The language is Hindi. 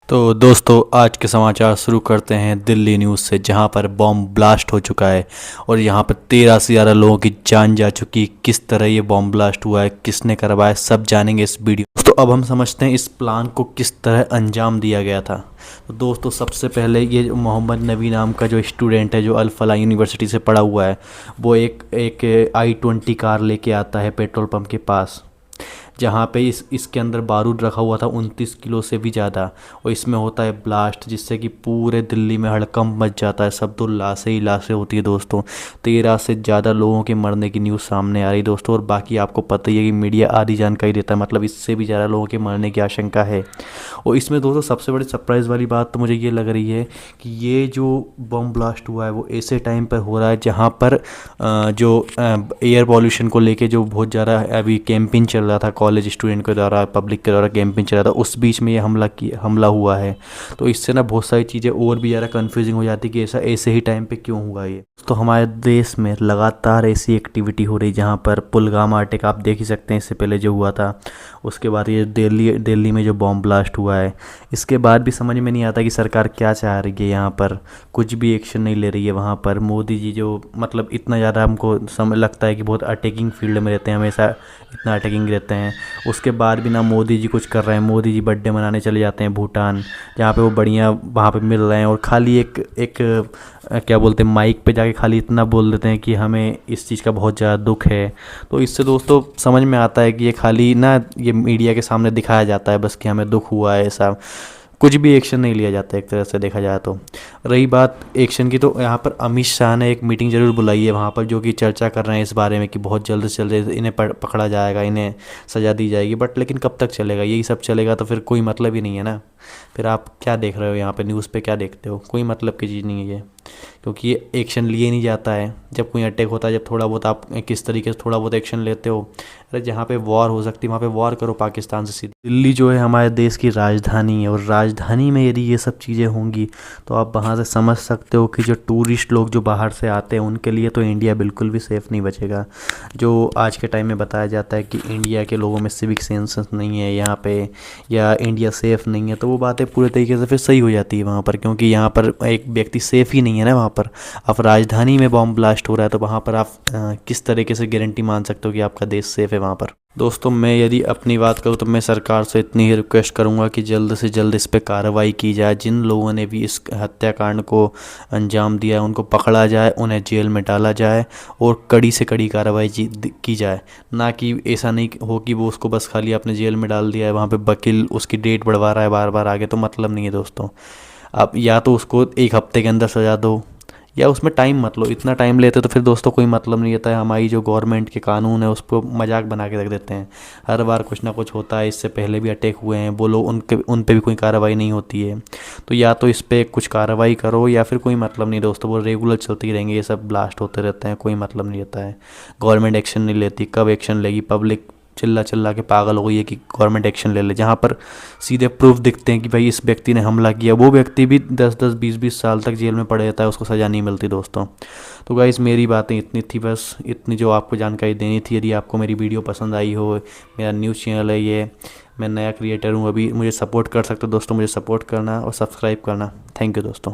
तो दोस्तों आज के समाचार शुरू करते हैं दिल्ली न्यूज़ से, जहां पर बॉम्ब ब्लास्ट हो चुका है और यहां पर 13 से ज़्यादा लोगों की जान जा चुकी। किस तरह ये बॉम्ब ब्लास्ट हुआ है, किसने करवाया, सब जानेंगे इस वीडियो। दोस्तों अब हम समझते हैं इस प्लान को किस तरह अंजाम दिया गया था। तो दोस्तों सबसे पहले ये जो मोहम्मद नबी नाम का जो स्टूडेंट है, जो अल फलाह यूनिवर्सिटी से पढ़ा हुआ है, वो एक एक I-20 कार लेके आता है पेट्रोल पंप के पास, जहाँ पे इसके अंदर बारूद रखा हुआ था 29 किलो से भी ज़्यादा। और इसमें होता है ब्लास्ट, जिससे कि पूरे दिल्ली में हड़कंप मच जाता है। सब तो लाशें ही लाशें होती है दोस्तों। 13 से ज़्यादा लोगों के मरने की न्यूज़ सामने आ रही दोस्तों। और बाकी आपको पता ही है कि मीडिया आधी जानकारी देता है, मतलब इससे भी ज़्यादा लोगों के मरने की आशंका है। और इसमें दोस्तों सबसे बड़ी सरप्राइज़ वाली बात तो मुझे ये लग रही है कि ये जो बम ब्लास्ट हुआ है वो ऐसे टाइम पर हो रहा है जहाँ पर जो एयर पॉल्यूशन को लेके जो बहुत ज़्यादा अभी कैंपेन चल रहा था, कॉलेज स्टूडेंट के द्वारा, पब्लिक के द्वारा कैंपेन चल रहा था, उस बीच में ये हमला हुआ है। तो इससे ना बहुत सारी चीज़ें और भी ज़्यादा कन्फ्यूजिंग हो जाती कि ऐसा ऐसे ही टाइम पे क्यों हुआ ये। तो हमारे देश में लगातार ऐसी एक्टिविटी हो रही, जहाँ पर पुलवामा अटैक आप देख ही सकते हैं, इससे पहले जो हुआ था। उसके बाद ये दिल्ली में जो बॉम्ब ब्लास्ट हुआ है, इसके बाद भी समझ में नहीं आता कि सरकार क्या चाह रही है। यहाँ पर कुछ भी एक्शन नहीं ले रही है। वहाँ पर मोदी जी जो मतलब इतना ज़्यादा हमको समझ लगता है कि बहुत अटैकिंग फील्ड में रहते हैं, हमेशा इतना अटैकिंग रहते हैं। उसके बाद भी ना मोदी जी कुछ कर रहे हैं। मोदी जी बर्थडे मनाने चले जाते हैं भूटान, जहाँ पे वो बढ़िया वहाँ पे मिल रहे हैं, और खाली एक क्या बोलते हैं, माइक पे जाके खाली इतना बोल देते हैं कि हमें इस चीज़ का बहुत ज़्यादा दुख है। तो इससे दोस्तों समझ में आता है कि ये खाली ना ये मीडिया के सामने दिखाया जाता है बस कि हमें दुख हुआ है, ऐसा कुछ भी एक्शन नहीं लिया जाता एक तरह से देखा जाए तो। रही बात एक्शन की, तो यहाँ पर अमित शाह ने एक मीटिंग ज़रूर बुलाई है वहाँ पर, जो कि चर्चा कर रहे हैं इस बारे में कि बहुत जल्द से जल्द इन्हें पकड़ा जाएगा, इन्हें सज़ा दी जाएगी। बट लेकिन कब तक चलेगा? यही सब चलेगा तो फिर कोई मतलब ही नहीं है ना। फिर आप क्या देख रहे हो यहाँ पे, न्यूज़ पे क्या देखते हो? कोई मतलब की चीज़ नहीं है ये, क्योंकि ये एक्शन लिए नहीं जाता है। जब कोई अटैक होता है, जब थोड़ा बहुत आप किस तरीके से थोड़ा बहुत एक्शन लेते हो, अरे जहाँ पे वॉर हो सकती है वहाँ पे वॉर करो पाकिस्तान से सीधे। दिल्ली जो है हमारे देश की राजधानी है, और राजधानी में यदि ये सब चीज़ें होंगी तो आप वहाँ से समझ सकते हो कि जो टूरिस्ट लोग जो बाहर से आते हैं उनके लिए तो इंडिया बिल्कुल भी सेफ़ नहीं बचेगा। जो आज के टाइम में बताया जाता है कि इंडिया के लोगों में सिविक सेंस नहीं है यहाँ पे, या इंडिया सेफ़ नहीं है, तो वो बातें पूरे तरीके से फिर सही हो जाती है वहाँ पर, क्योंकि यहाँ पर एक व्यक्ति सेफ़ ही नहीं है ना वहाँ पर। अब राजधानी में बॉम्ब ब्लास्ट हो रहा है, तो वहाँ पर आप किस तरीके से गारंटी मान सकते हो कि आपका देश सेफ़ है वहाँ पर? दोस्तों मैं यदि अपनी बात करूँ तो मैं सरकार से इतनी ही रिक्वेस्ट करूँगा कि जल्द से जल्द इस पर कार्रवाई की जाए। जिन लोगों ने भी इस हत्याकांड को अंजाम दिया है उनको पकड़ा जाए, उन्हें जेल में डाला जाए, और कड़ी से कड़ी कार्रवाई की जाए। ना कि ऐसा नहीं हो कि वो उसको बस खाली आपने जेल में डाल दिया है, वहाँ पे वकील उसकी डेट बढ़वा रहा है बार बार आगे, तो मतलब नहीं है दोस्तों। आप या तो उसको 1 हफ्ते के अंदर सजा दो, या उसमें टाइम मत लो। इतना टाइम लेते तो फिर दोस्तों कोई मतलब नहीं रहता है। हमारी जो गवर्नमेंट के कानून है उसको मजाक बना के रख देते हैं। हर बार कुछ ना कुछ होता है, इससे पहले भी अटैक हुए हैं, बोलो उन पे भी कोई कार्रवाई नहीं होती है। तो या तो इस पर कुछ कार्रवाई करो, या फिर कोई मतलब नहीं दोस्तों, वो रेगुलर चलती रहेंगे, ये सब ब्लास्ट होते रहते हैं, कोई मतलब नहीं रहता है। गवर्नमेंट एक्शन नहीं लेती, कब एक्शन लेगी? पब्लिक चिल्ला चिल्ला के पागल हो गई है कि गवर्नमेंट एक्शन ले ले। जहाँ पर सीधे प्रूफ दिखते हैं कि भाई इस व्यक्ति ने हमला किया, वो व्यक्ति भी 10-10 20-20 साल तक जेल में पड़े रहता है, उसको सज़ा नहीं मिलती दोस्तों। तो गाइस मेरी बातें इतनी थी, बस इतनी जो आपको जानकारी देनी थी। यदि आपको मेरी वीडियो पसंद आई हो, मेरा न्यूज़ चैनल है ये, मैं नया क्रिएटर हूँ अभी, मुझे सपोर्ट कर सकते हो दोस्तों। मुझे सपोर्ट करना और सब्सक्राइब करना। थैंक यू दोस्तों।